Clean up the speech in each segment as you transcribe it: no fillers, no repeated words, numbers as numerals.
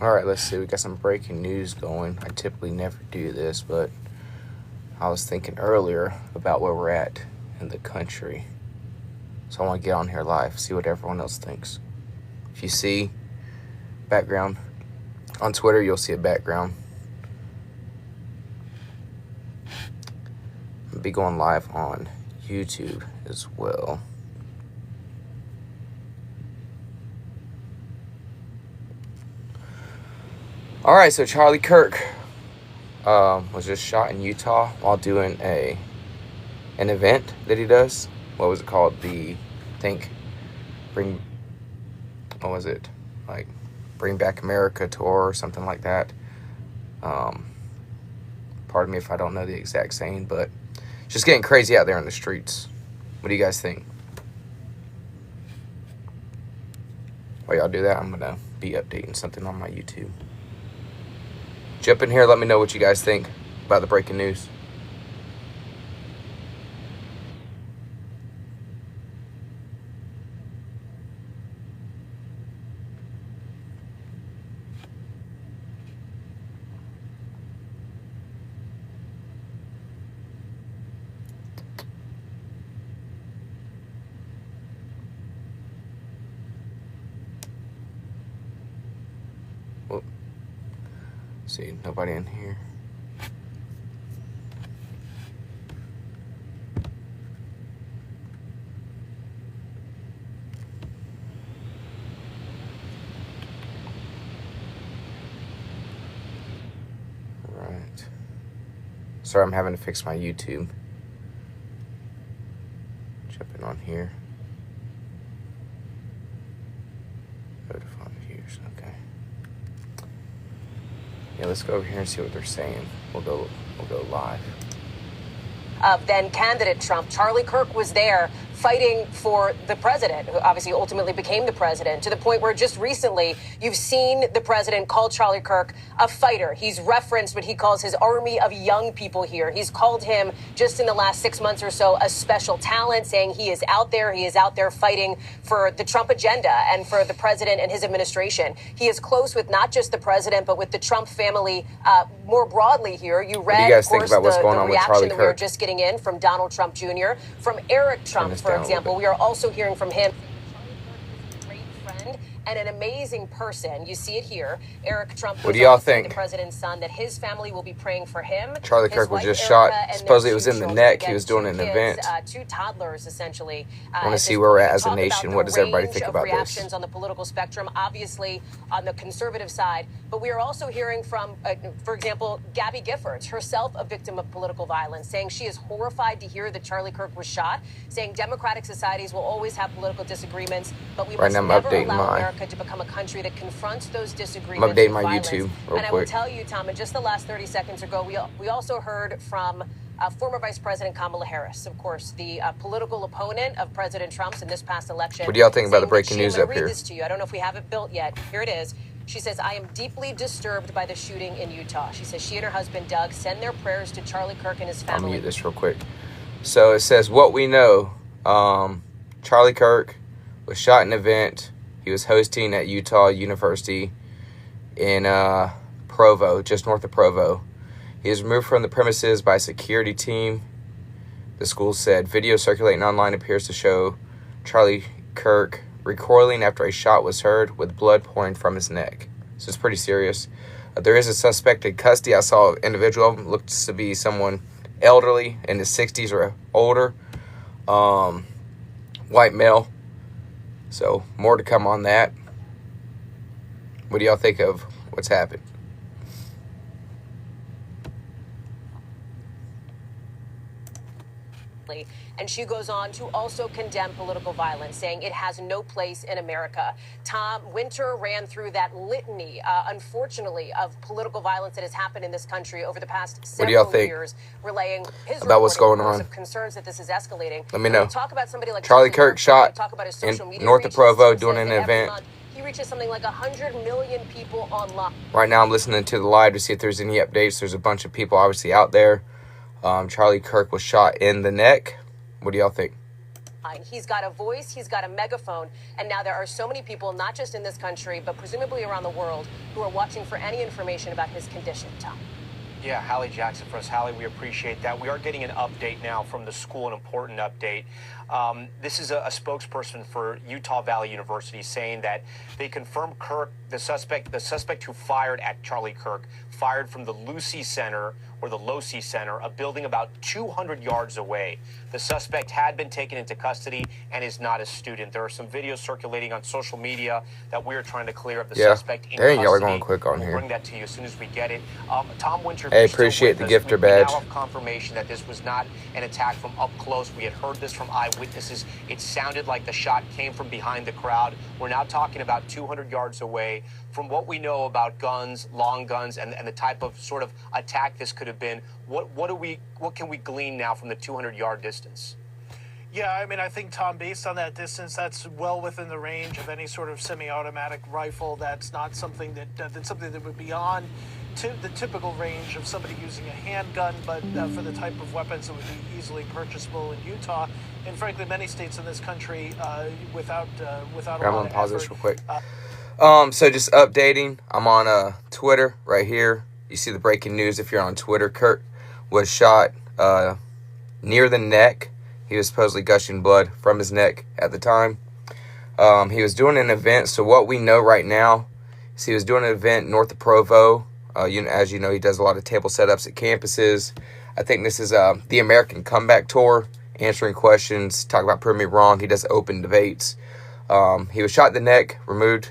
All right, let's see. We got some breaking news going. I typically never do this, but I was thinking earlier about where we're at in the country. So I want to get on here live, see what everyone else thinks. If you see background on Twitter, you'll see a background. I'll be going live on YouTube as well. All right, so Charlie Kirk was just shot in Utah while doing an event that he does. What was it called? Bring Back America tour or something like that. Pardon me if I don't know the exact saying, but it's just getting crazy out there in the streets. What do you guys think? While y'all do that, I'm gonna be updating something on my YouTube. Jump in here, let me know what you guys think about the breaking news. Whoop. See, nobody in here. Right. Sorry, I'm having to fix my YouTube. Jumping on here. Go to find views. Okay. Yeah, let's go over here and see what they're saying. We'll go live. Of then candidate Trump, Charlie Kirk was there fighting for the president, who obviously ultimately became the president, to the point where just recently you've seen the president call Charlie Kirk a fighter. He's referenced what he calls his army of young people here. He's called him, just in the last 6 months or so, a special talent, saying he is out there fighting for the Trump agenda and for the president and his administration. He is close with not just the president, but with the Trump family more broadly here. You read, what do you guys of course, think about what's going the on with reaction Charlie that we were Kirk? just getting in from Donald Trump Jr., from Eric Trump, for example. We are also hearing from him. Great friend and an amazing person. You see it here. Eric Trump. What do y'all think? The president's son, that his family will be praying for him. Charlie Kirk was just shot. Supposedly it was in the neck. He was doing an event. Two toddlers, essentially. I want to see where we're at as a nation. What does everybody think about this? Reactions on the political spectrum, obviously on the conservative side, but we are also hearing from, for example, Gabby Giffords, herself a victim of political violence, saying she is horrified to hear that Charlie Kirk was shot, saying democratic societies will always have political disagreements, but we must never allow America to become a country that confronts those disagreements. I'm updating my YouTube real quick. And I will tell you, Tom, in just the last 30 seconds ago, we also heard from former Vice President Kamala Harris, of course, the political opponent of President Trump's in this past election. What do y'all think about the breaking news up here? Read this to you. I don't know if we have it built yet. Here it is. She says, I am deeply disturbed by the shooting in Utah. She says she and her husband, Doug, send their prayers to Charlie Kirk and his family. I'll mute this real quick. So it says, what we know, Charlie Kirk was shot in an event he was hosting at Utah University in Provo, just north of Provo. He was removed from the premises by a security team. The school said video circulating online appears to show Charlie Kirk recoiling after a shot was heard with blood pouring from his neck. So it's pretty serious. There is a suspect in custody. I saw an individual, looks to be someone elderly in his 60s or older, white male. So more to come on that. What do y'all think of what's happened? And she goes on to also condemn political violence, saying it has no place in America. Tom, Winter ran through that litany, unfortunately, of political violence that has happened in this country over the past several years, relaying his about what's going on. Of concerns that this is escalating. Let me know. Talk about somebody like Charlie Kirk shot talk about his social in media north of Provo doing an event. He reaches something like 100 million people online. Right now I'm listening to the live to see if there's any updates. There's a bunch of people obviously out there. Charlie Kirk was shot in the neck. What do y'all think? He's got a voice, he's got a megaphone, and now there are so many people, not just in this country, but presumably around the world, who are watching for any information about his condition, Tom. Yeah, Hallie Jackson for us. Hallie, we appreciate that. We are getting an update now from the school, an important update. This is a spokesperson for Utah Valley University saying that they confirmed Kirk, the suspect who fired at Charlie Kirk, fired from the Losee Center, or the Losee Center, a building about 200 yards away. The suspect had been taken into custody and is not a student. There are some videos circulating on social media that we're trying to clear of the suspect in custody. Dang, y'all are going quick on here. We'll bring that to you as soon as we get it. Tom Winter, I appreciate the gifter badge. We now have confirmation that this was not an attack from up close. We had heard this from eyewitnesses. It sounded like the shot came from behind the crowd. We're now talking about 200 yards away. From what we know about guns, long guns, and the type of sort of attack this could have been, what can we glean now from the 200-yard distance? Yeah, I mean, I think, Tom, based on that distance, that's well within the range of any sort of semi-automatic rifle. That's not something that's something that would be on the typical range of somebody using a handgun, but for the type of weapons that would be easily purchasable in Utah, and frankly, many states in this country without a lot of pause effort. this real quick. So just updating. I'm on Twitter right here. You see the breaking news if you're on Twitter. Kirk was shot near the neck. He was supposedly gushing blood from his neck at the time. He was doing an event. So what we know right now is he was doing an event north of Provo. As you know, he does a lot of table setups at campuses. I think this is the American Comeback Tour, answering questions, talk about proving me wrong. He does open debates. He was shot in the neck, removed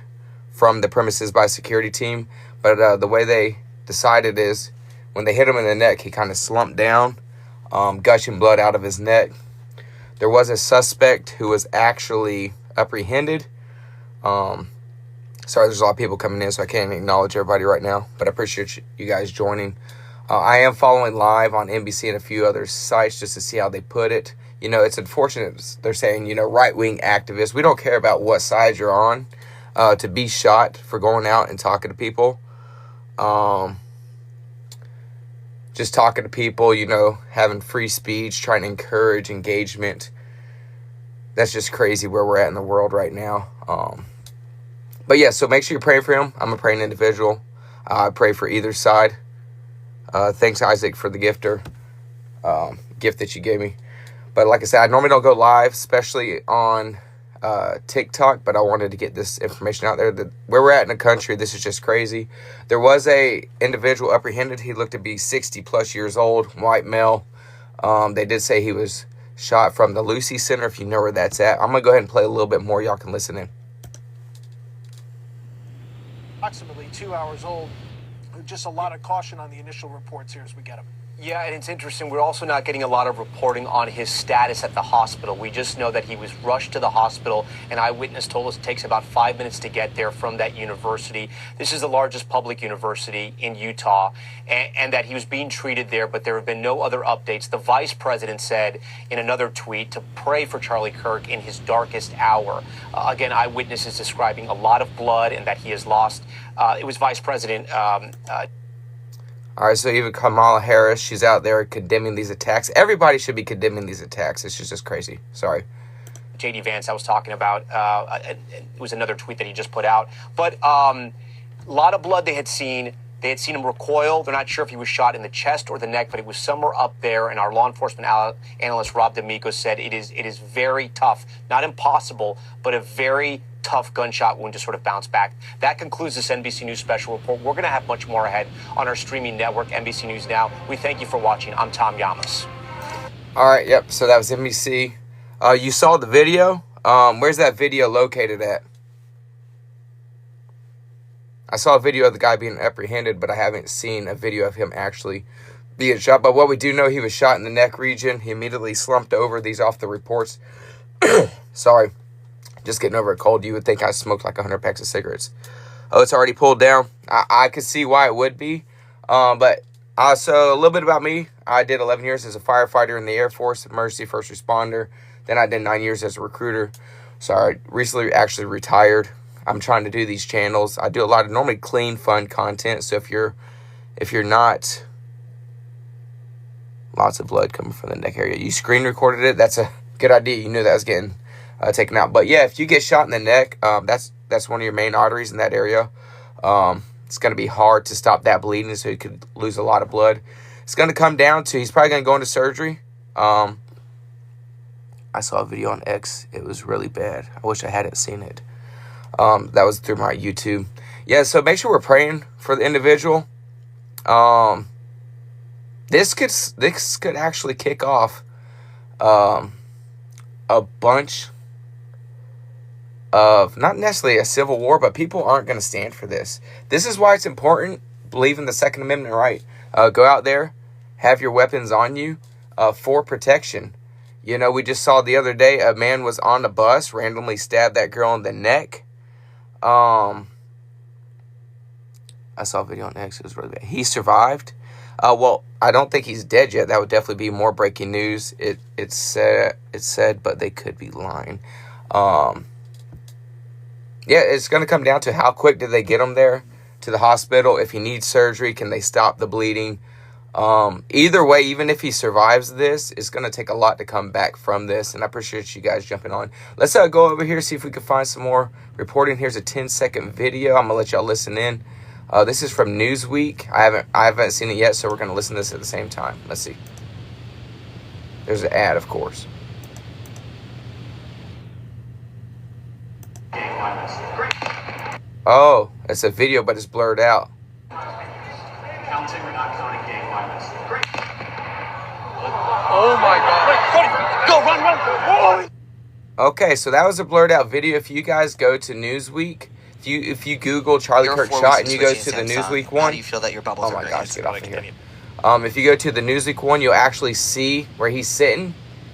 from the premises by a security team. But the way they decided is when they hit him in the neck, he kind of slumped down, gushing blood out of his neck. There was a suspect who was actually apprehended. Sorry, there's a lot of people coming in, so I can't acknowledge everybody right now. But I appreciate you guys joining. I am following live on NBC and a few other sites just to see how they put it. You know, it's unfortunate. They're saying, right-wing activists. We don't care about what side you're on. To be shot for going out and talking to people. Just talking to people, having free speech, trying to encourage engagement. That's just crazy where we're at in the world right now. But yeah, so make sure you're praying for him. I'm a praying individual. I pray for either side. Thanks, Isaac, for the gift that you gave me. But like I said, I normally don't go live, especially on TikTok, but I wanted to get this information out there. Where we're at in the country, this is just crazy. There was a individual apprehended. He looked to be 60 plus years old, white male. They did say he was shot from the Losee Center, if you know where that's at. I'm gonna go ahead and play a little bit more. Y'all can listen in. Approximately 2 hours old. Just a lot of caution on the initial reports here as we get them. Yeah, and it's interesting. We're also not getting a lot of reporting on his status at the hospital. We just know that he was rushed to the hospital. An eyewitness told us it takes about 5 minutes to get there from that university. This is the largest public university in Utah, and that he was being treated there, but there have been no other updates. The vice president said in another tweet to pray for Charlie Kirk in his darkest hour. Again, eyewitnesses describing a lot of blood and that he has lost. It was Vice President All right, so even Kamala Harris, she's out there condemning these attacks. Everybody should be condemning these attacks. It's just crazy. Sorry. J.D. Vance I was talking about. It was another tweet that he just put out. But a lot of blood they had seen. They had seen him recoil. They're not sure if he was shot in the chest or the neck, but it was somewhere up there. And our law enforcement analyst, Rob D'Amico, said it is very tough. Not impossible, but a very tough gunshot wound to sort of bounce back. That concludes this NBC News special report. We're going to have much more ahead on our streaming network, NBC News Now. We thank you for watching. I'm Tom Llamas. All right, yep, so that was NBC. You saw the video. Where's that video located at? I saw a video of the guy being apprehended, but I haven't seen a video of him actually being shot. But what we do know, he was shot in the neck region. He immediately slumped over. These off the reports. Sorry. Just getting over a cold. You would think I smoked like 100 packs of cigarettes. Oh, it's already pulled down. I could see why it would be. But so a little bit about me. I did 11 years as a firefighter in the Air Force, emergency first responder. Then I did 9 years as a recruiter. So I recently actually retired. I'm trying to do these channels. I do a lot of normally clean, fun content. So if you're not, lots of blood coming from the neck area. You screen recorded it. That's good idea. You knew that was getting taken out. But yeah, if you get shot in the neck, that's one of your main arteries in that area. It's going to be hard to stop that bleeding, so you could lose a lot of blood. It's going to come down to, he's probably going to go into surgery. I saw a video on X. It was really bad. I wish I hadn't seen it. That was through my YouTube. Yeah, so make sure we're praying for the individual. This could actually kick off a bunch of, not necessarily a civil war, but people aren't going to stand for this. This is why it's important, believe in the Second Amendment right. Go out there, have your weapons on you for protection. You know, we just saw the other day a man was on the bus, randomly stabbed that girl in the neck. I saw a video on X. It was really bad. He survived. Well, I don't think he's dead yet. That would definitely be more breaking news. It said, but they could be lying. Yeah, it's going to come down to how quick did they get him there to the hospital. If he needs surgery, can they stop the bleeding? Either way, even if he survives this, it's going to take a lot to come back from this. And I appreciate you guys jumping on. Let's go over here, see if we can find some more reporting. Here's a 10-second video. I'm going to let y'all listen in. This is from Newsweek. I haven't seen it yet, so we're going to listen to this at the same time. Let's see. There's an ad, of course. Oh, it's a video, but it's blurred out. Counting or not counting gang violence. Oh my God. Go, run. Okay, so that was a blurred out video. If you guys go to Newsweek, if you Google Charlie Kirk shot and you go to the Newsweek one. How do you feel that your bubbles Oh are my green? gosh, get off of here. If you go to the Newsweek one, you'll actually see where he's sitting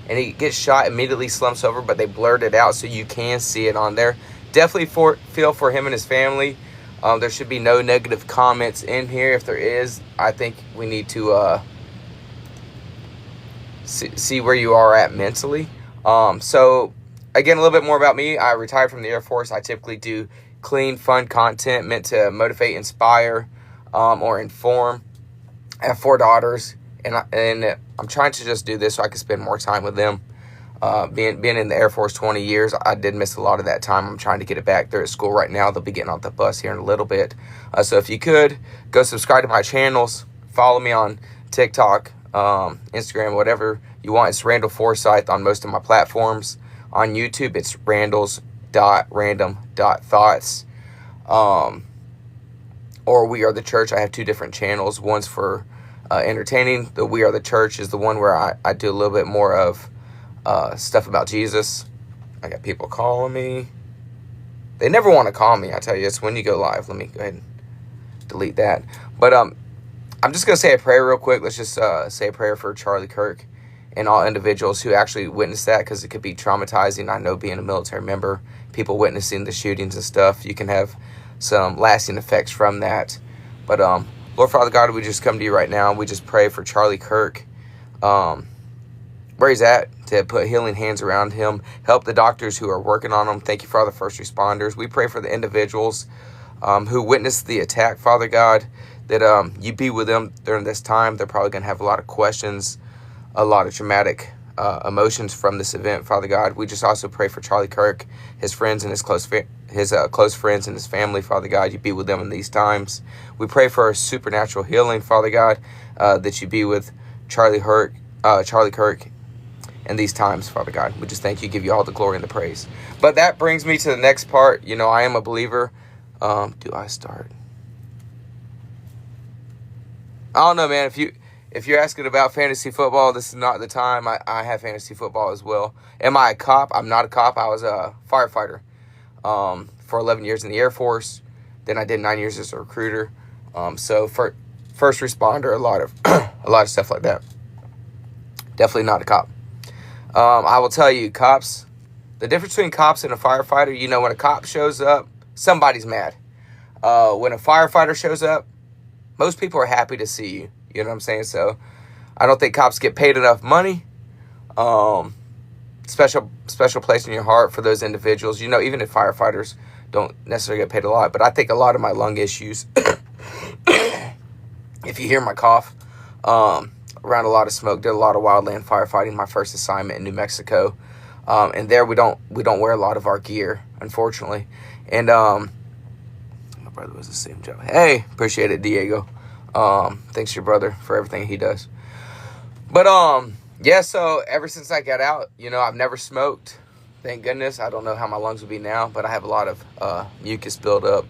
and he gets shot, immediately slumps over, but they blurred it out so you can see it on there. Definitely feel for him and his family. There should be no negative comments in here. If there is, I think we need to see where you are at mentally. So, again, a little bit more about me. I retired from the Air Force. I typically do clean, fun content meant to motivate, inspire, or inform. I have 4 daughters, and I'm trying to just do this so I can spend more time with them. Being in the Air Force 20 years, I did miss a lot of that time. I'm trying to get it back. They're at school right now. They'll be getting off the bus here in a little bit. So if you could, go subscribe to my channels. Follow me on TikTok, Instagram, whatever you want. It's Randall Forsyth on most of my platforms. On YouTube, it's random.thoughts. Or We Are the Church. I have 2 different channels. One's for entertaining. The We Are the Church is the one where I do a little bit more of stuff about Jesus. I got people calling me. They never want to call me. I tell you, it's when you go live. Let me go ahead and delete that. But I'm just going to say a prayer real quick. Let's just say a prayer for Charlie Kirk and all individuals who actually witnessed that, because it could be traumatizing. I know, being a military member, people witnessing the shootings and stuff, you can have some lasting effects from that. But Lord Father God, we just come to you right now. We just pray for Charlie Kirk, where he's at, to put healing hands around him. Help the doctors who are working on him. Thank you for all the first responders. We pray for the individuals who witnessed the attack, Father God, that you be with them during this time. They're probably going to have a lot of questions, a lot of traumatic emotions from this event, Father God. We just also pray for Charlie Kirk, his friends and his close friends and his family, Father God. You be with them in these times. We pray for a supernatural healing, Father God, that you be with Charlie Kirk in these times, Father God. We just thank you, give you all the glory and the praise. But that brings me to the next part. You know, I am a believer. Do I start? I don't know, man. If you're asking about fantasy football, this is not the time. I have fantasy football as well. Am I a cop? I'm not a cop. I was a firefighter for 11 years in the Air Force. Then I did 9 years as a recruiter. So for first responder, a lot of stuff like that. Definitely not a cop. I will tell you, cops, the difference between cops and a firefighter, you know, when a cop shows up, somebody's mad. When a firefighter shows up, most people are happy to see you. You know what I'm saying? So I don't think cops get paid enough money. Special place in your heart for those individuals. You know, even if firefighters don't necessarily get paid a lot, but I think a lot of my lung issues, if you hear my cough, a around a lot of smoke. Did a lot of wildland firefighting. My first assignment in New Mexico, and there we don't wear a lot of our gear, unfortunately. And my brother was the same job. Hey, appreciate it, Diego. Thanks to your brother for everything he does. But yeah. So ever since I got out, I've never smoked. Thank goodness. I don't know how my lungs would be now, but I have a lot of mucus buildup,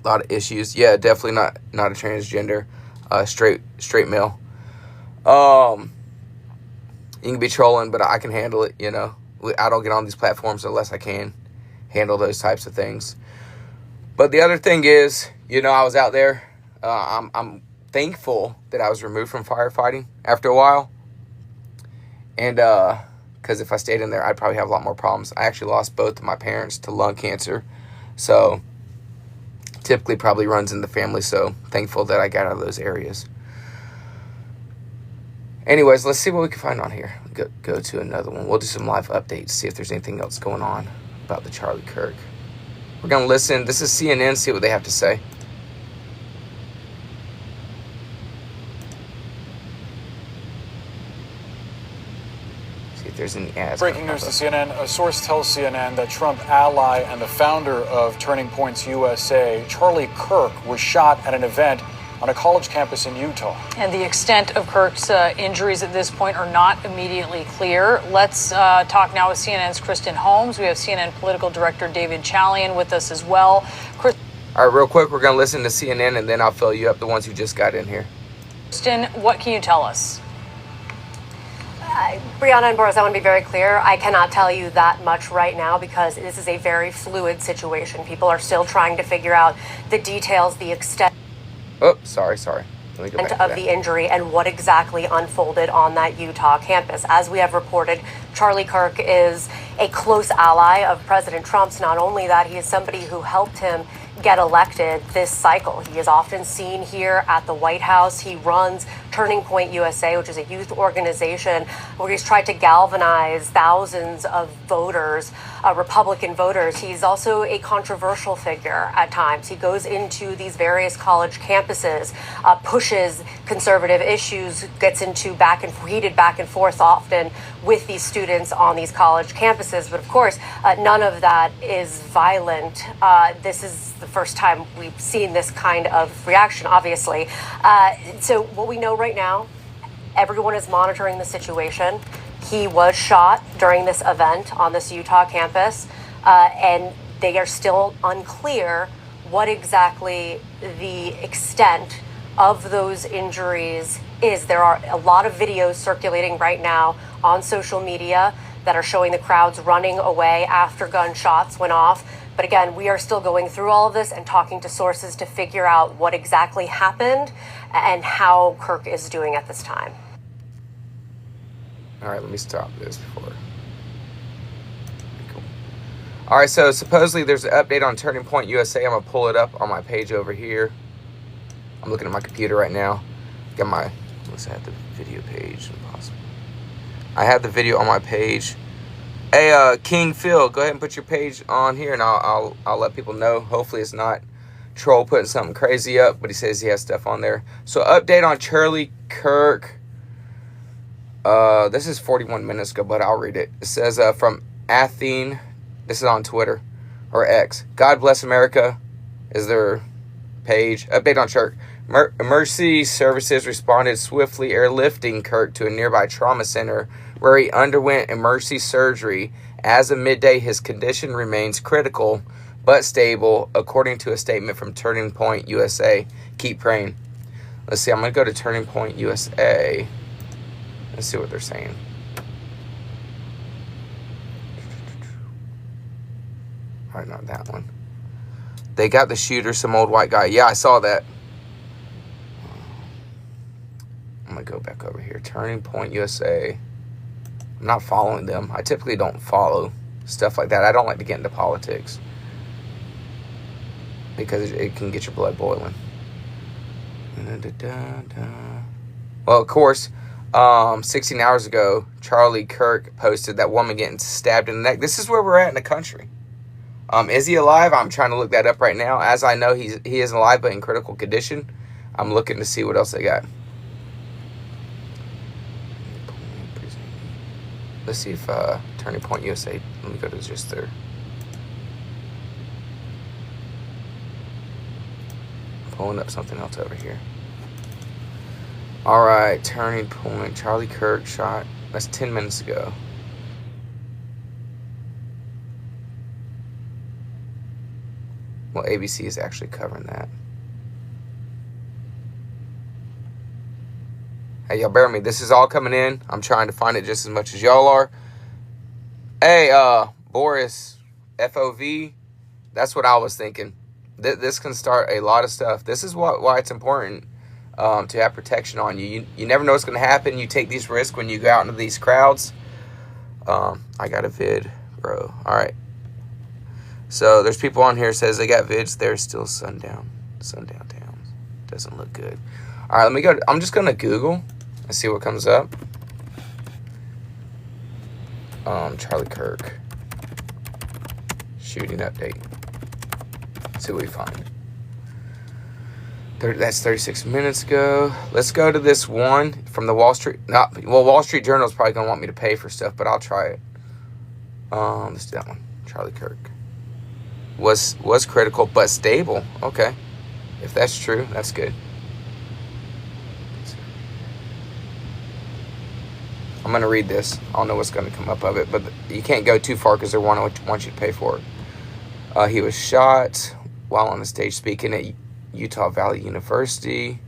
a lot of issues. Yeah, definitely not a transgender, straight male. You can be trolling, but I can handle it. I don't get on these platforms unless I can handle those types of things. But the other thing is, I was out there. I'm thankful that I was removed from firefighting after a while, and because if I stayed in there, I'd probably have a lot more problems. I actually lost both of my parents to lung cancer, so typically probably runs in the family, so thankful that I got out of those areas. Anyways, let's see what we can find on here. Go to another one. We'll do some live updates, see if there's anything else going on about the Charlie Kirk. We're going to listen. This is CNN, see what they have to say. If there's any ads. Breaking news to CNN. A source tells CNN that Trump ally and the founder of Turning Points USA, Charlie Kirk, was shot at an event on a college campus in Utah. And the extent of Kirk's injuries at this point are not immediately clear. Let's talk now with CNN's Kristen Holmes. We have CNN political director David Chalian with us as well. All right, real quick, we're going to listen to CNN, and then I'll fill you up, the ones who just got in here. Kristen, what can you tell us? Brianna and Boris, I want to be very clear. I cannot tell you that much right now because this is a very fluid situation. People are still trying to figure out the details, the extent sorry. Let me go back to of that. the injury and what exactly unfolded on that Utah campus. As we have reported, Charlie Kirk is a close ally of President Trump's. Not only that, he is somebody who helped him get elected this cycle. He is often seen here at the White House. He runs Turning Point USA, which is a youth organization where he's tried to galvanize thousands of voters, Republican voters. He's also a controversial figure at times. He goes into these various college campuses, pushes conservative issues, gets into heated back and forth often with these students on these college campuses. But of course, none of that is violent. This is the first time we've seen this kind of reaction, obviously. So what we know right now, everyone is monitoring the situation. He was shot during this event on this Utah campus, and they are still unclear what exactly the extent of those injuries is. There are a lot of videos circulating right now on social media that are showing the crowds running away after gunshots went off. But again, we are still going through all of this and talking to sources to figure out what exactly happened and how Kirk is doing at this time. All right, let me stop this before. Cool. All right, so supposedly there's an update on Turning Point USA. I'm going to pull it up on my page over here. I'm looking at my computer right now. Got my, let's have the video page. Impossible. I have the video on my page. Hey, King Phil, go ahead and put your page on here, and I'll let people know. Hopefully it's not troll putting something crazy up, but he says he has stuff on there. So update on Charlie Kirk. This is 41 minutes ago, but I'll read it. It says from Athene. This is on Twitter or X. God bless America is their page. Update on Kirk. Emergency services responded swiftly, airlifting Kirk to a nearby trauma center where he underwent emergency surgery. As of midday, his condition remains critical but stable, according to a statement from Turning Point USA. Keep praying. Let's see, I'm going to go to Turning Point USA. Let's see what they're saying. All right, not that one. They got the shooter, some old white guy. Yeah, I saw that. I'm going to go back over here. Turning Point USA. I'm not following them. I typically don't follow stuff like that. I don't like to get into politics because it can get your blood boiling. Well, of course, 16 hours ago, Charlie Kirk posted that woman getting stabbed in the neck. This is where we're at in the country. Is he alive? I'm trying to look that up right now. As I know, he is alive, but in critical condition. I'm looking to see what else they got. Let's see if Turning Point USA. Let me go to just their. Pulling up something else over here. All right, Turning Point. Charlie Kirk shot. That's 10 minutes ago. Well, ABC is actually covering that. Hey, y'all bear with me. This is all coming in. I'm trying to find it just as much as y'all are. Hey, Boris, FOV. That's what I was thinking. This can start a lot of stuff. This is why it's important to have protection on you. You never know what's going to happen. You take these risks when you go out into these crowds. I got a vid, bro. All right. So there's people on here says they got vids. There's still sundown towns. Doesn't look good. All right, let me go. I'm just going to Google and see what comes up. Charlie Kirk. Shooting update. See what we find. That's 36 minutes ago. Let's go to this one from the Wall Street. Wall Street Journal is probably going to want me to pay for stuff, but I'll try it. Let's do that one. Charlie Kirk. Was critical, but stable. Okay. If that's true, that's good. I'm going to read this. I don't know what's going to come up of it, but you can't go too far because they want you to pay for it. He was shot while on the stage speaking at Utah Valley University.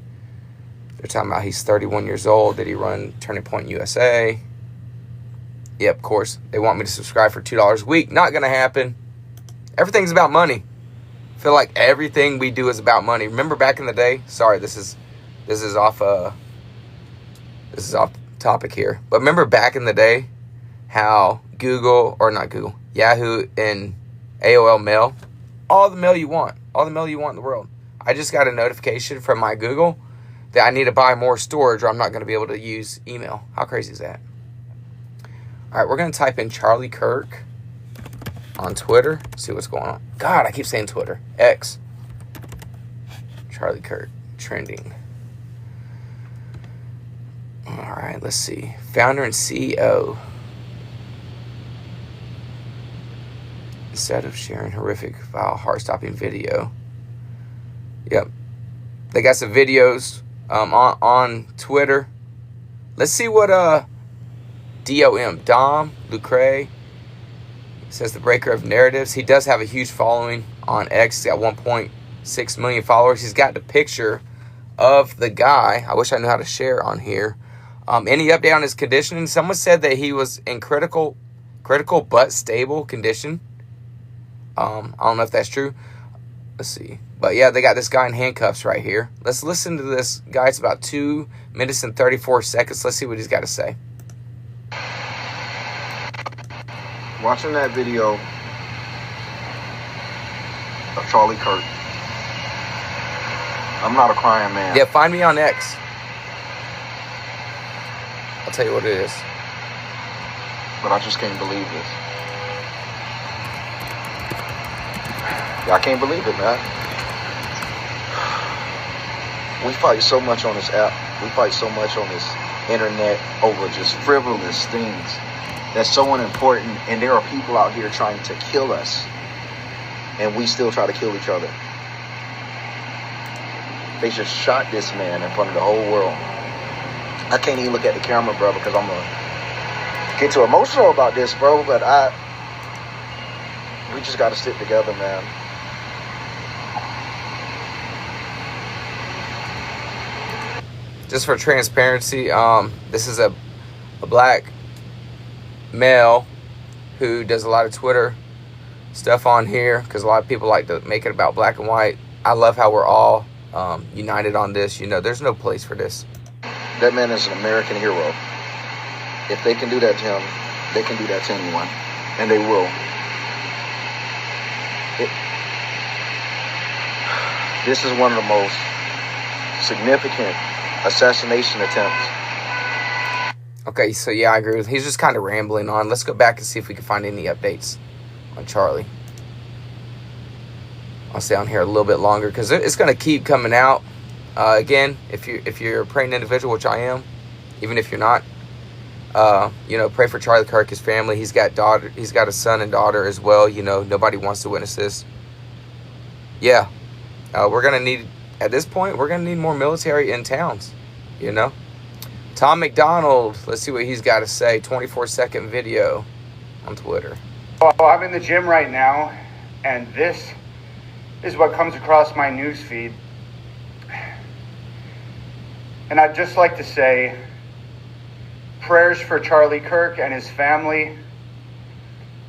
They're talking about he's 31 years old. Did he run Turning Point USA? Yep, of course. They want me to subscribe for $2 a week. Not going to happen. Everything's about money. I feel like everything we do is about money. Remember back in the day? Sorry, this is off topic here. But remember back in the day how Yahoo and AOL Mail, all the mail you want in the world. I just got a notification from my Google that I need to buy more storage or I'm not going to be able to use email. How crazy is that? All right, we're going to type in Charlie Kirk on Twitter. See what's going on. God, I keep saying Twitter. X. Charlie Kirk. Trending. All right, let's see. Founder and CEO. Instead of sharing horrific, vile, heart-stopping video. Yep. They got some videos on Twitter. Let's see what Dom Lucre says, the breaker of narratives. He does have a huge following on X. He's got 1.6 million followers. He's got the picture of the guy. I wish I knew how to share on here. Any update on his conditioning? Someone said that he was in critical but stable condition. I don't know if that's true. Let's see. But yeah, they got this guy in handcuffs right here. Let's listen to this guy. It's about 2 minutes and 34 seconds. Let's see what he's got to say. Watching that video of Charlie Kirk, I'm not a crying man. Yeah, find me on X. I'll tell you what it is. But I just can't believe this. Yeah, I can't believe it, man. We fight so much on this app. We fight so much on this internet over just frivolous things that's so unimportant. And there are people out here trying to kill us. And we still try to kill each other. They just shot this man in front of the whole world. I can't even look at the camera, bro, because I'm going to get too emotional about this, bro. But we just got to stick together, man. Just for transparency, this is a black male who does a lot of Twitter stuff on here because a lot of people like to make it about black and white. I love how we're all united on this. You know, there's no place for this. That man is an American hero. If they can do that to him, they can do that to anyone. And they will. This is one of the most significant assassination attempts. Okay, so yeah, I agree with him. He's just kind of rambling on. Let's go back and see if we can find any updates on Charlie. I'll stay on here a little bit longer because it's going to keep coming out. Again, if you're a praying individual, which I am, even if you're not, Pray for Charlie Kirk, his family. He's got a son and daughter as well. Nobody wants to witness this. Yeah. We're going to need, at this point, we're going to need more military in towns, Tom McDonald, let's see what he's got to say. 24-second video on Twitter. Well, I'm in the gym right now, and this is what comes across my news feed. And I'd just like to say, prayers for Charlie Kirk and his family,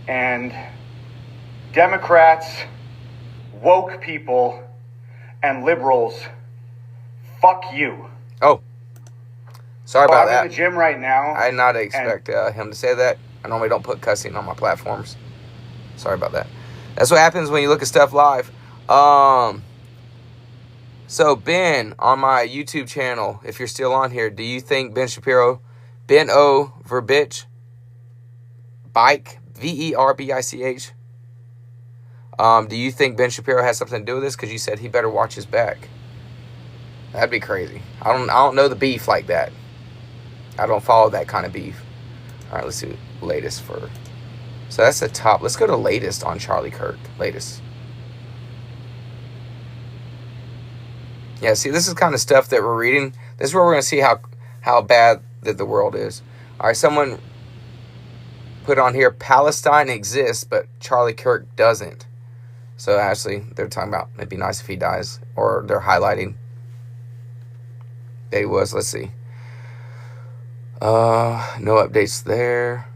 and Democrats, woke people, and liberals, fuck you. Oh, sorry about that. I'm in the gym right now. I did not expect him to say that. I normally don't put cussing on my platforms. Sorry about that. That's what happens when you look at stuff live. So Ben, on my YouTube channel, if you're still on here, do you think Ben O. Verbich, Bike, Verbich, do you think Ben Shapiro has something to do with this? Because you said he better watch his back. That'd be crazy. I don't know the beef like that. I don't follow that kind of beef. All right, let's see latest for. So that's the top. Let's go to latest on Charlie Kirk. Latest. Yeah, see, this is kind of stuff that we're reading. This is where we're going to see how bad that the world is. All right, someone put on here, Palestine exists, but Charlie Kirk doesn't. So actually, they're talking about it'd be nice if he dies, or they're highlighting that he was. Let's see. No updates there.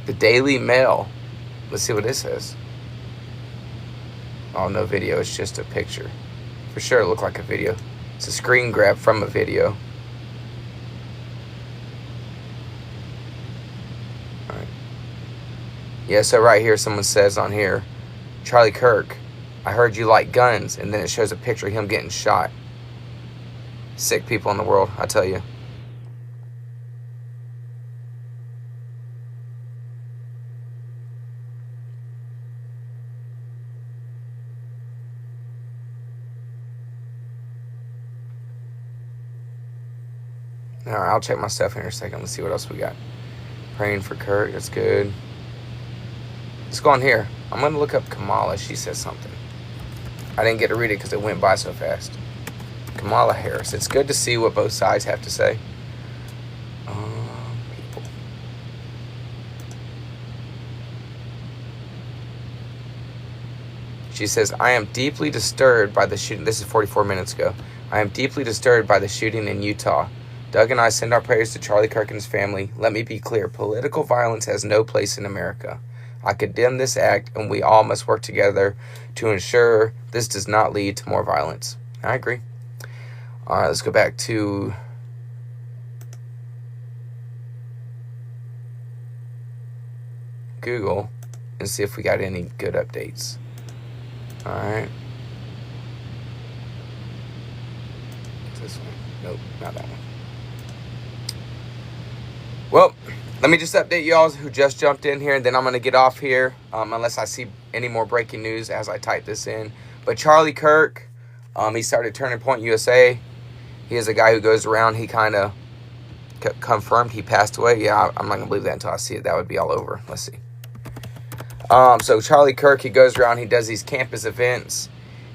The Daily Mail. Let's see what this says. Oh, no video. It's just a picture. For sure, it looked like a video. It's a screen grab from a video. All right. Yeah, so right here, someone says on here, Charlie Kirk, I heard you like guns. And then it shows a picture of him getting shot. Sick people in the world, I tell you. All right, I'll check my stuff in here a second. Let's see what else we got. Praying for Kirk. That's good. Let's go on here. I'm going to look up Kamala. She said something. I didn't get to read it because it went by so fast. Kamala Harris. It's good to see what both sides have to say. People. She says, I am deeply disturbed by the shooting. This is 44 minutes ago. I am deeply disturbed by the shooting in Utah. Doug and I send our prayers to Charlie Kirk and his family. Let me be clear. Political violence has no place in America. I condemn this act, and we all must work together to ensure this does not lead to more violence. I agree. All right, let's go back to Google and see if we got any good updates. All right. What's this one? Nope, not that one. Well, let me just update y'all who just jumped in here, and then I'm going to get off here unless I see any more breaking news as I type this in. But Charlie Kirk, he started Turning Point USA. He is a guy who goes around. He kind of confirmed he passed away. Yeah, I'm not going to believe that until I see it. That would be all over. Let's see. So Charlie Kirk, he goes around. He does these campus events,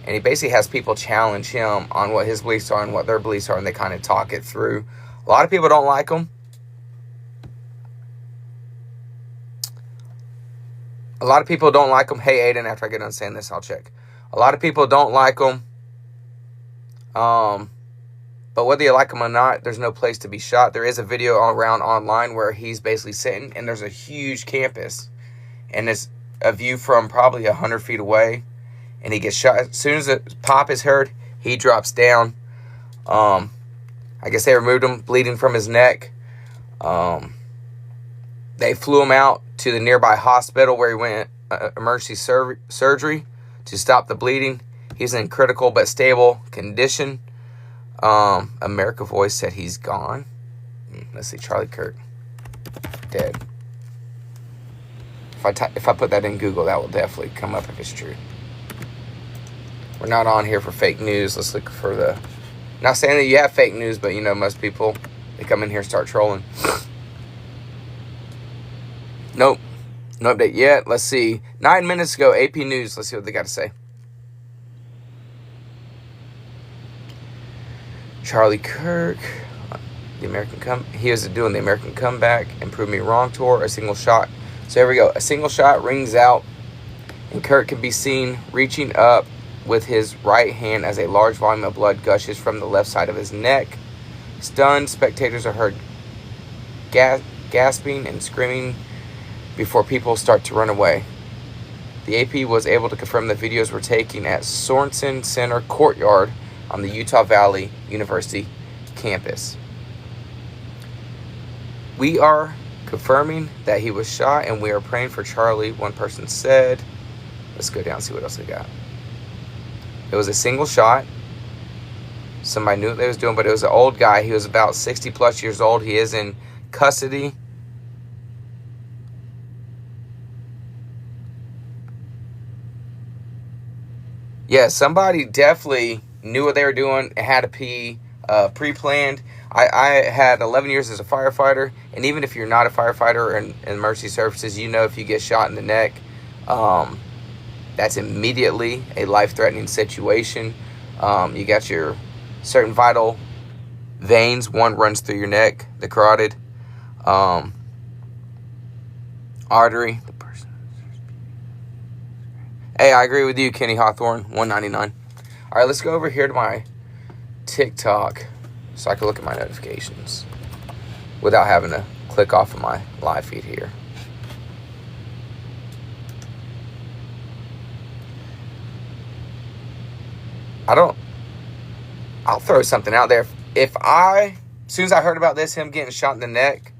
and he basically has people challenge him on what his beliefs are and what their beliefs are, and they kind of talk it through. A lot of people don't like him. A lot of people don't like him. Hey, Aiden, after I get done saying this, I'll check. A lot of people don't like him. But whether you like him or not, there's no place to be shot. There is a video around online where he's basically sitting, and there's a huge campus. And it's a view from probably 100 feet away. And he gets shot. As soon as the pop is heard, he drops down. I guess they removed him, bleeding from his neck. They flew him out to the nearby hospital where he went emergency surgery to stop the bleeding. He's in critical but stable condition. America Voice said he's gone. Let's see, Charlie Kirk, dead. If I put that in Google, that will definitely come up if it's true. We're not on here for fake news. Let's look for the... Not saying that you have fake news, but, you know, most people, they come in here and start trolling. Nope. No update yet. Let's see. 9 minutes ago, AP News. Let's see what they got to say. Charlie Kirk, he was doing the American Comeback and Prove Me Wrong tour, a single shot. So here we go. A single shot rings out, and Kirk can be seen reaching up with his right hand as a large volume of blood gushes from the left side of his neck. Stunned spectators are heard gasping and screaming before people start to run away. The AP was able to confirm the videos were taken at Losee Center courtyard on the Utah Valley University campus. We are confirming that he was shot, and we are praying for Charlie, one person said. Let's go down and see what else we got. It was a single shot. Somebody knew what they was doing, but it was an old guy. He was about 60 plus years old. He is in custody. Yeah, somebody definitely knew what they were doing, had to pee, pre-planned. I had 11 years as a firefighter, and even if you're not a firefighter or in emergency services, you know if you get shot in the neck, that's immediately a life-threatening situation. You got your certain vital veins. One runs through your neck, the carotid artery. Hey, I agree with you, Kenny Hawthorne, 199. All right, let's go over here to my TikTok so I can look at my notifications without having to click off of my live feed here. I'll throw something out there. As soon as I heard about this, him getting shot in the neck,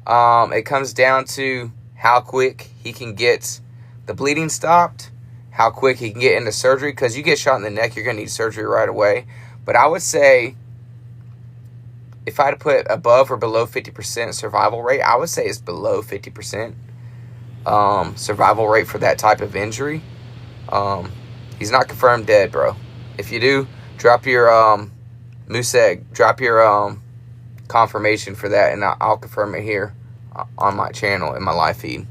it comes down to how quick he can get the bleeding stopped, how quick he can get into surgery, because you get shot in the neck, you're going to need surgery right away. But I would say, if I had to put above or below 50% survival rate, I would say it's below 50% survival rate for that type of injury. He's not confirmed dead, bro. If you do, drop your Museg, drop your confirmation for that, and I'll confirm it here on my channel in my live feed.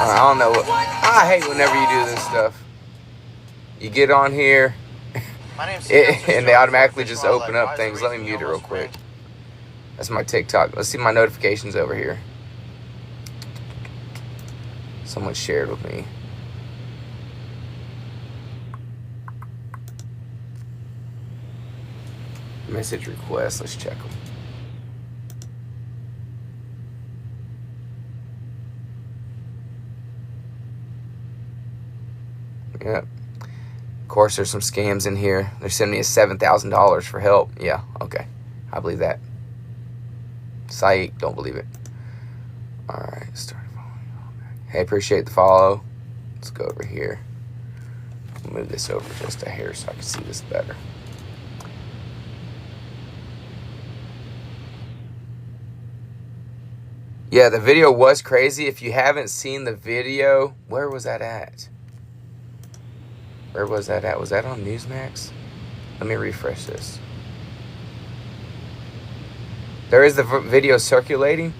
I don't know. I hate whenever you do this stuff. You get on here, and they automatically just open up things. Let me mute it real quick. That's my TikTok. Let's see my notifications over here. Someone shared with me. Message requests. Let's check them. Yep. Of course, there's some scams in here. They're sending me $7,000 for help. Yeah, okay. I believe that. Psych, don't believe it. Alright, start following. Hey, appreciate the follow. Let's go over here. Move this over just a hair so I can see this better. Yeah, the video was crazy. If you haven't seen the video, where was that at? Where was that at? Was that on Newsmax? Let me refresh this. There is the video circulating.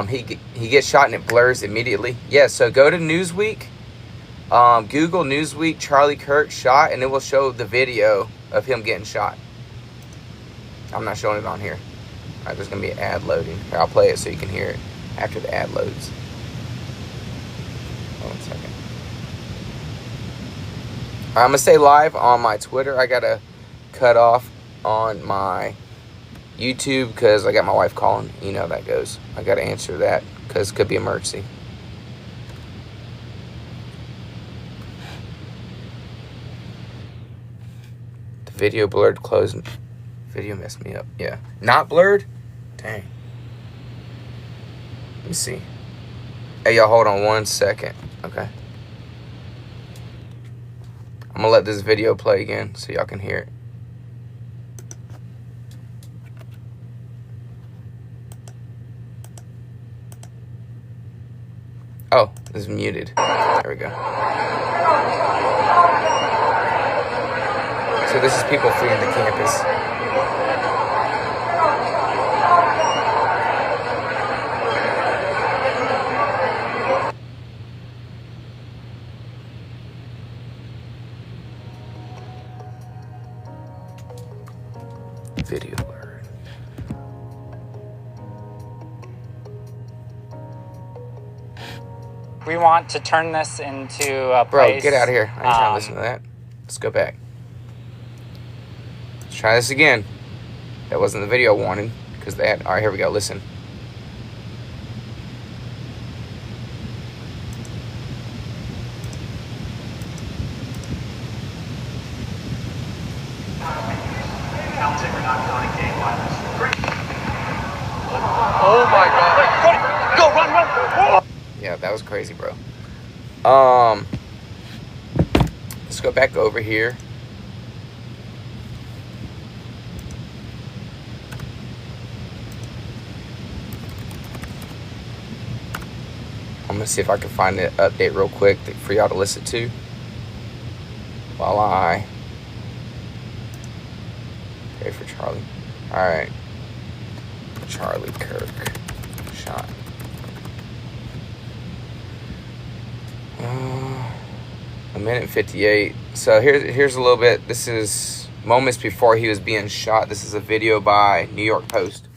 He gets shot and it blurs immediately. Yeah, so go to Newsweek. Google Newsweek Charlie Kirk shot, and it will show the video of him getting shot. I'm not showing it on here. All right, there's going to be an ad loading. Here, I'll play it so you can hear it after the ad loads. Hold on a second. I'm going to stay live on my Twitter. I got to cut off on my YouTube because I got my wife calling. You know how that goes. I got to answer that because it could be an emergency. The video blurred, closed. Video messed me up. Yeah. Not blurred? Dang. Let me see. Hey, y'all, hold on 1 second. Okay. I'm going to let this video play again so y'all can hear it. Oh, this is muted. There we go. So this is people fleeing the campus. Video alert. We want to turn this into a place... Bro, get out of here. I ain't trying to listen to that. Let's go back. Let's try this again. That wasn't the video warning, because they had... Alright, here we go. Listen. Counting or not counting gang violence. Oh my God. Go, run. Yeah, that was crazy, bro. Let's go back over here. I'm gonna see if I can find an update real quick for y'all to listen to while I pray for Charlie. All right, Charlie Kirk shot. A minute 58. So here's a little bit. This is moments before he was being shot. This is a video by New York Post.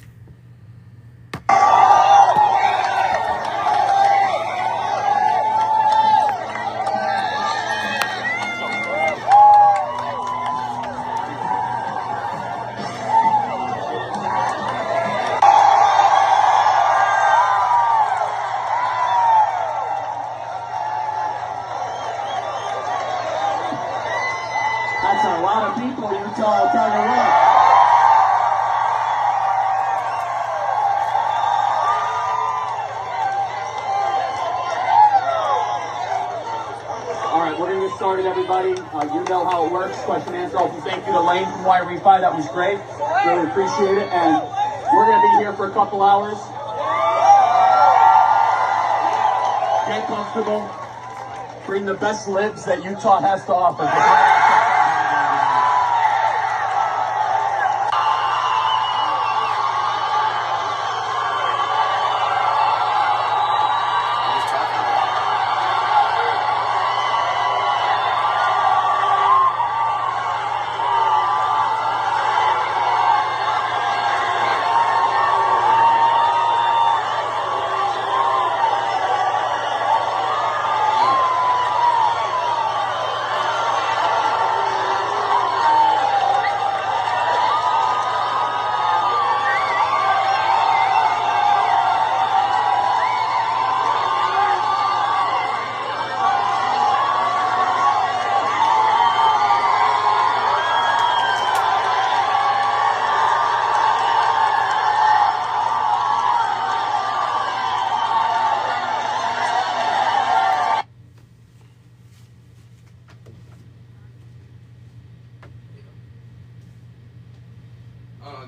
That's a lot of people, Utah, I'll tell you what. All right, we're going to get started, everybody. You know how it works. Question and answer. Also, thank you to Lane from YRE5. That was great. Really appreciate it. And we're going to be here for a couple hours. Get comfortable. Bring the best libs that Utah has to offer.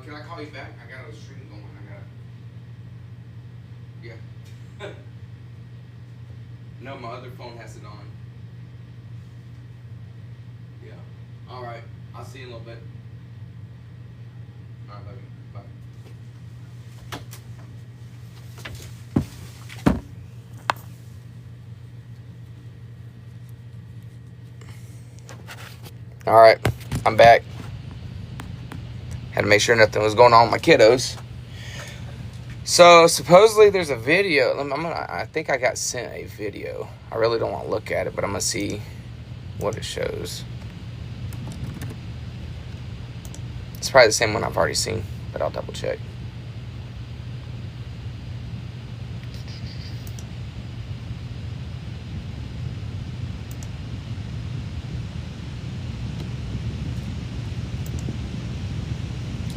Can I call you back? I got a stream going. Yeah. No, my other phone has it on. Yeah. All right. I'll see you in a little bit. All right, love you. Bye. All right. I'm back. Had to make sure nothing was going on with my kiddos. So supposedly there's a video. I think I got sent a video. I really don't want to look at it, but I'm gonna see what it shows. It's probably the same one I've already seen, but I'll double check.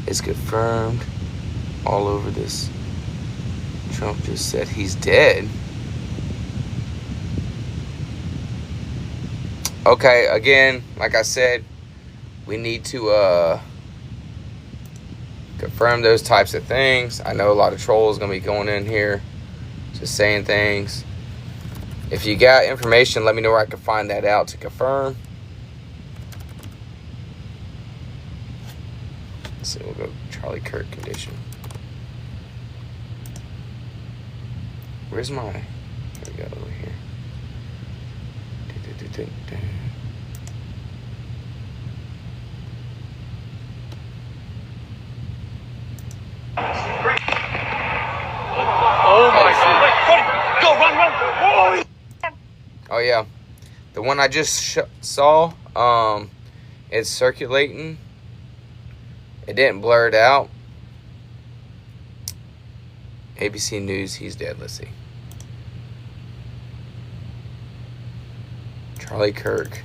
It's confirmed all over this. Trump just said he's dead. Okay, again, like I said, we need to confirm those types of things. I know a lot of trolls going to be going in here just saying things. If you got information, let me know where I can find that out to confirm. Let's see, we'll go Charlie Kirk condition. Where's my... There we go, over here. Oh my God. Go, run. Oh yeah, the one I just saw, it's circulating. It didn't blur it out. ABC News, he's dead. Let's see. Charlie Kirk,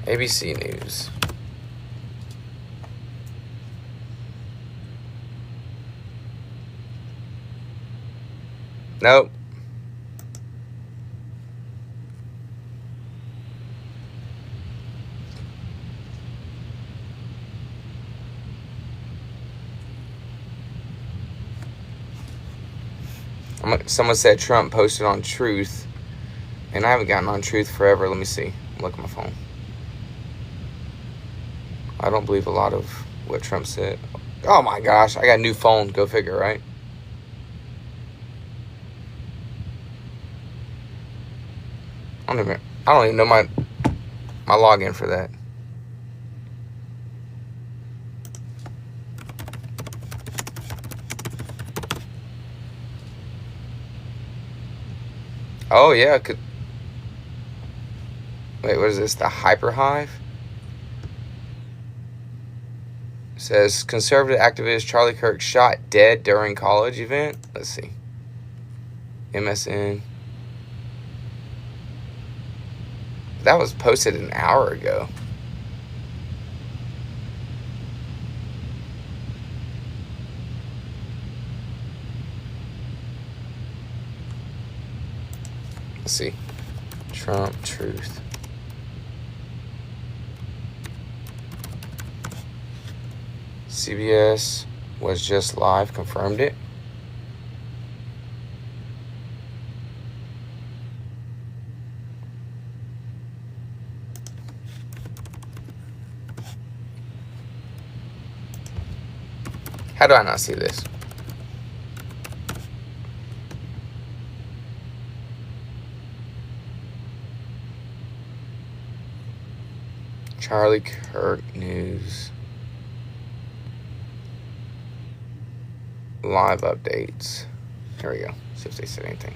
ABC News. Nope. Someone said Trump posted on Truth, and I haven't gotten on Truth forever. Let me see. Look at my phone. I don't believe a lot of what Trump said. Oh my gosh, I got a new phone. Go figure, right? I don't even know my login for that. Oh yeah, it could. Wait, what is this? The Hyperhive? It says conservative activist Charlie Kirk shot dead during college event. Let's see. MSN. That was posted an hour ago. Let's see. Trump Truth. CBS was just live, confirmed it. How do I not see this? Charlie Kirk News. Live updates. Here we go. See if they said anything.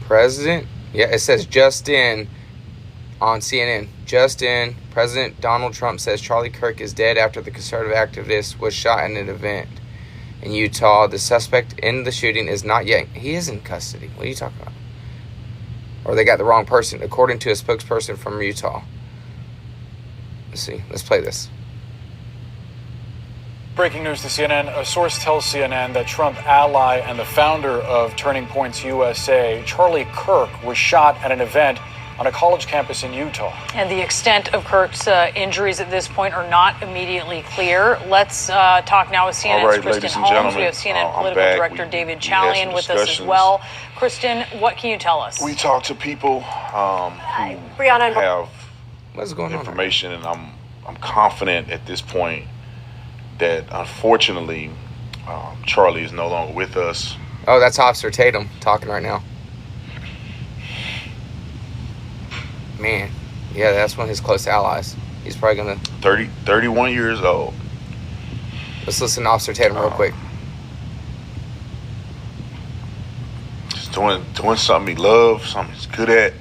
President? Yeah, it says just in on CNN. Just in, President Donald Trump says Charlie Kirk is dead after the conservative activist was shot in an event in Utah. The suspect in the shooting is not yet. He is in custody. What are you talking about? Or they got the wrong person, according to a spokesperson from Utah. Let's see. Let's play this. Breaking news to CNN. A source tells CNN that Trump ally and the founder of Turning Points USA, Charlie Kirk, was shot at an event on a college campus in Utah. And the extent of Kirk's injuries at this point are not immediately clear. Let's talk now with CNN's Kristen Holmes. We have CNN political director David Chalian with us as well. Kristen, what can you tell us? We talk to people who have What's going on? Information, and I'm confident at this point that unfortunately Charlie is no longer with us. Oh, that's Officer Tatum talking right now. Man, yeah, that's one of his close allies. He's probably gonna 31 years old. Let's listen to Officer Tatum real quick. Just doing something he loves, something he's good at.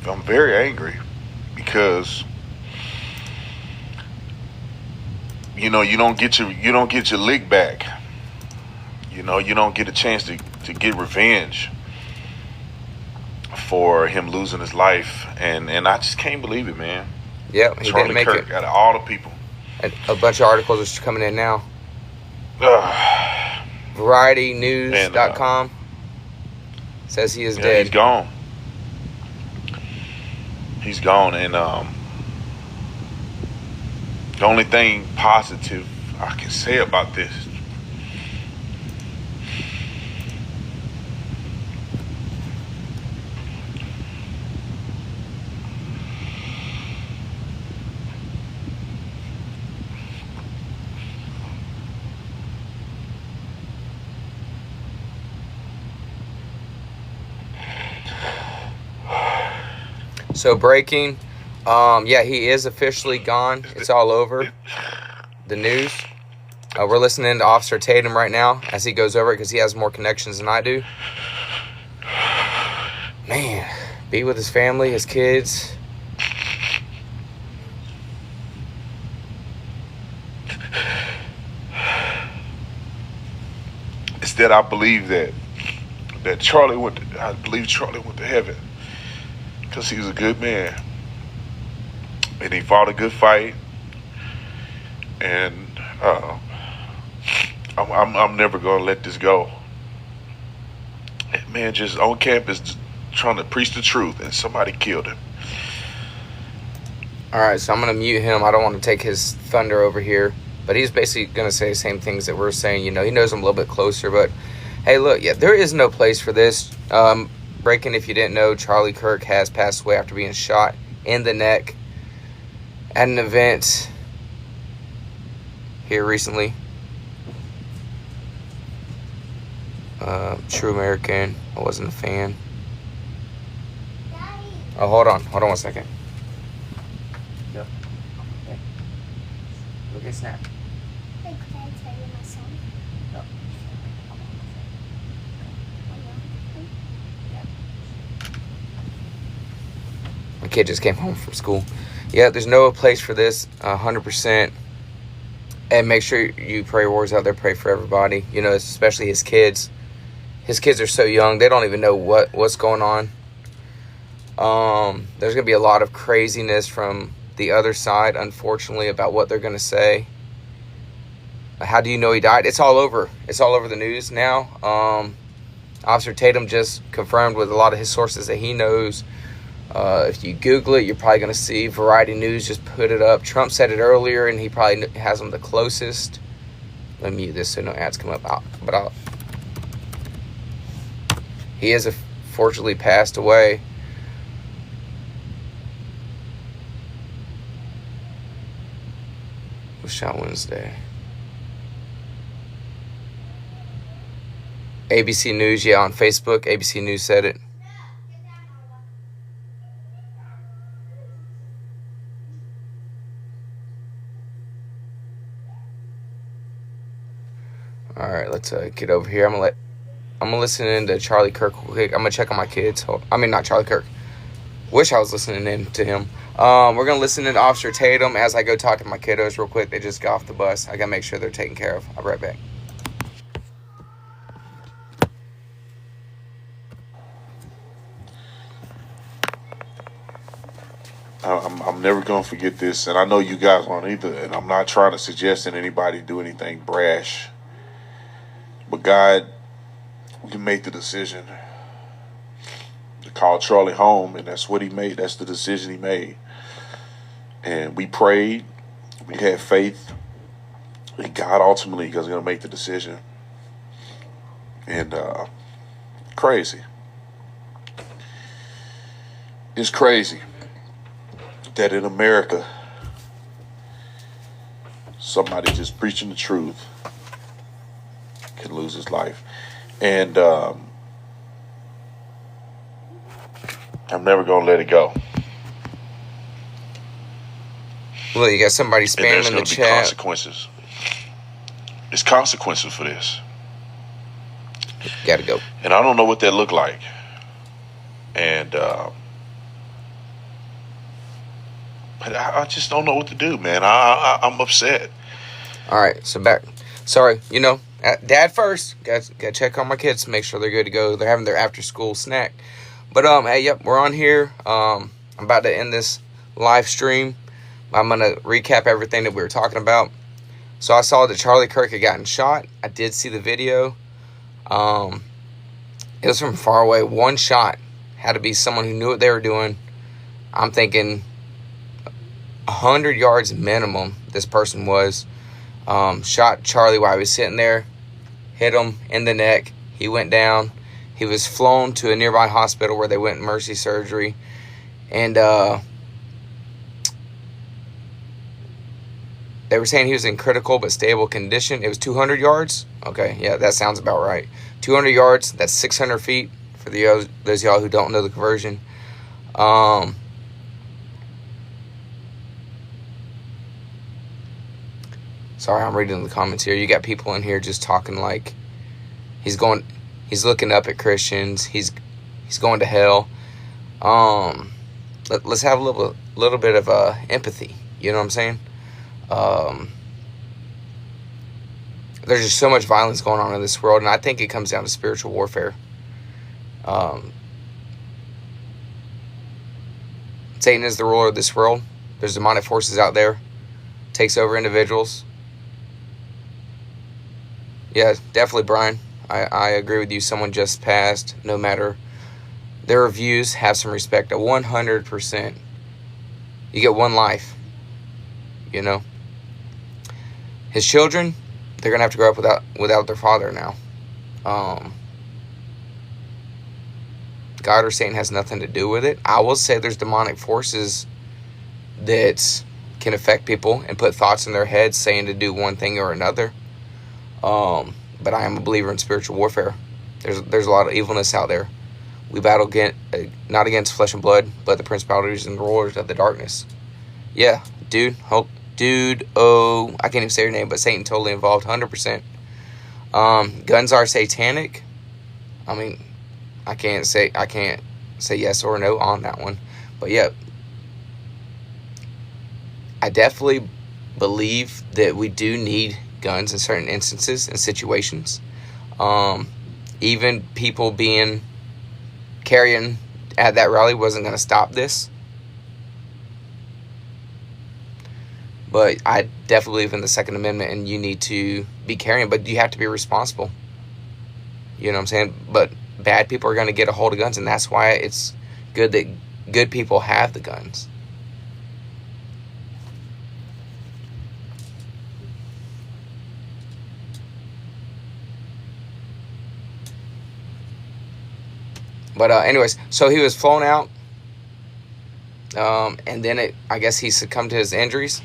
I'm very angry because you don't get your lick back. You don't get a chance to get revenge for him losing his life, and I just can't believe it, man. Yeah, he Charlie didn't make Kirk, it. out of all the people. And a bunch of articles are coming in now. VarietyNews.com says he is dead. He's gone. He's gone, and the only thing positive I can say about this. So breaking, yeah, he is officially gone. It's all over the news. We're listening to Officer Tatum right now as he goes over it because he has more connections than I do. Man, be with his family, his kids. It's that I believe that Charlie went to heaven because he was a good man and he fought a good fight, and I'm never gonna let this go. And man, just on campus trying to preach the truth, and somebody killed him. All right, so I'm gonna mute him. I don't want to take his thunder over here, but he's basically gonna say the same things that we're saying. You know, he knows him a little bit closer, but hey, look, yeah, there is no place for this. Breaking, if you didn't know, Charlie Kirk has passed away after being shot in the neck at an event here recently. True American. I wasn't a fan. Oh, hold on 1 second. Yep. Okay. Look at Snap. Hey, can I tell you my song? No. My kid just came home from school. Yeah, there's no place for this, 100%. And make sure you pray wars out there. Pray for everybody. You know, especially his kids. His kids are so young. They don't even know what's going on. There's going to be a lot of craziness from the other side, unfortunately, about what they're going to say. How do you know he died? It's all over. It's all over the news now. Officer Tatum just confirmed with a lot of his sources that he knows. If you Google it, you're probably going to see Variety News just put it up. Trump said it earlier, and he probably has them the closest. Let me mute this so no ads come up. He has unfortunately passed away. Was shot Wednesday. ABC News, yeah, on Facebook. ABC News said it. All right, let's get over here. I'm gonna listen into Charlie Kirk real quick. I'm gonna check on my kids. Not Charlie Kirk. Wish I was listening in to him. We're gonna listen to Officer Tatum as I go talk to my kiddos real quick. They just got off the bus. I gotta make sure they're taken care of. I'll be right back. I'm never gonna forget this, and I know you guys won't either. And I'm not trying to suggest that anybody do anything brash, but God, we made the decision to call Charlie home, and that's what he made. That's the decision he made. And we prayed, we had faith, and God ultimately is gonna make the decision. And crazy. It's crazy that in America, somebody just preaching the truth can lose his life. And I'm never going to let it go. Look, you got somebody spamming in the chat. There's consequences. There's consequences for this. Gotta go. And I don't know what that look like. And but I just don't know what to do, man. I'm upset. All right, so back. Sorry, you know, Dad first. Got to check on my kids to make sure they're good to go. They're having their after-school snack. But hey, yep, we're on here. I'm about to end this live stream. I'm gonna recap everything that we were talking about. So I saw that Charlie Kirk had gotten shot. I did see the video. It was from far away. One shot. Had to be someone who knew what they were doing. I'm thinking 100 yards minimum this person was. shot Charlie while he was sitting there, hit him in the neck. He went down. He was flown to a nearby hospital where they went emergency surgery. And they were saying he was in critical but stable condition. It was 200 yards. Okay, yeah, that sounds about right. 200 yards, that's 600 feet for those of y'all who don't know the conversion. Sorry, I'm reading the comments here. You got people in here just talking like he's looking up at Christians. He's going to hell. Let's have a little bit of empathy. You know what I'm saying? There's just so much violence going on in this world, and I think it comes down to spiritual warfare. Satan is the ruler of this world. There's demonic forces out there. Takes over individuals. Yeah, definitely, Brian. I agree with you. Someone just passed. No matter their views, have some respect. 100%. You get one life. You know. His children, they're gonna have to grow up without their father now. God or Satan has nothing to do with it. I will say there's demonic forces that can affect people and put thoughts in their heads saying to do one thing or another. But I am a believer in spiritual warfare. There's a lot of evilness out there. We battle not against flesh and blood, but the principalities and rulers of the darkness. Yeah, dude, I can't even say your name, but Satan totally involved, 100%. Guns are satanic. I mean, I can't say yes or no on that one, but yeah, I definitely believe that we do need guns in certain instances and situations. Even people carrying at that rally wasn't going to stop this. But I definitely believe in the Second Amendment, and you need to be carrying, but you have to be responsible. You know what I'm saying? But bad people are going to get a hold of guns, and that's why it's good that good people have the guns. But anyways, so he was flown out, and then I guess he succumbed to his injuries.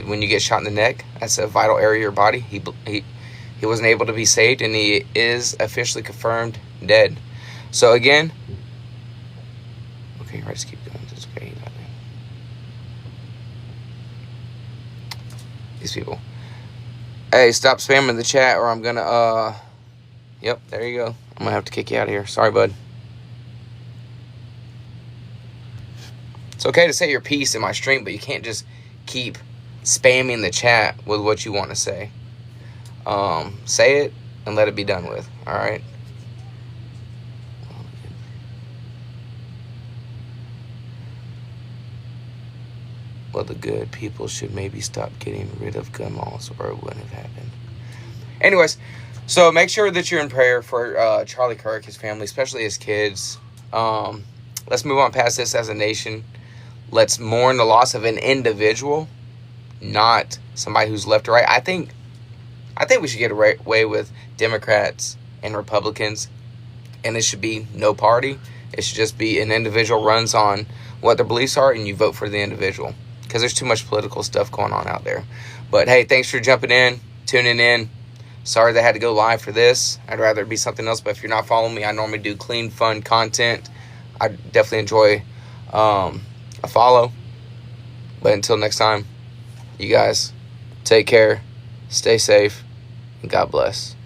When you get shot in the neck, that's a vital area of your body. He wasn't able to be saved, and he is officially confirmed dead. So again, okay, right, just keep going. It's okay. These people. Hey, stop spamming the chat, or I'm gonna. Yep, there you go. I'm gonna have to kick you out of here. Sorry, bud. It's okay to say your piece in my stream, but you can't just keep spamming the chat with what you want to say. Say it and let it be done with. All right. Well, the good people should maybe stop getting rid of gun laws, or it wouldn't have happened. Anyways, so make sure that you're in prayer for Charlie Kirk, his family, especially his kids. Let's move on past this as a nation. Let's mourn the loss of an individual, not somebody who's left or right. I think we should get away with Democrats and Republicans, and it should be no party. It should just be an individual runs on what their beliefs are, and you vote for the individual, because there's too much political stuff going on out there. But hey, thanks for jumping in, tuning in. Sorry that I had to go live for this. I'd rather it be something else, but if you're not following me, I normally do clean, fun content. I definitely enjoy a follow. But until next time, you guys take care, stay safe, and God bless.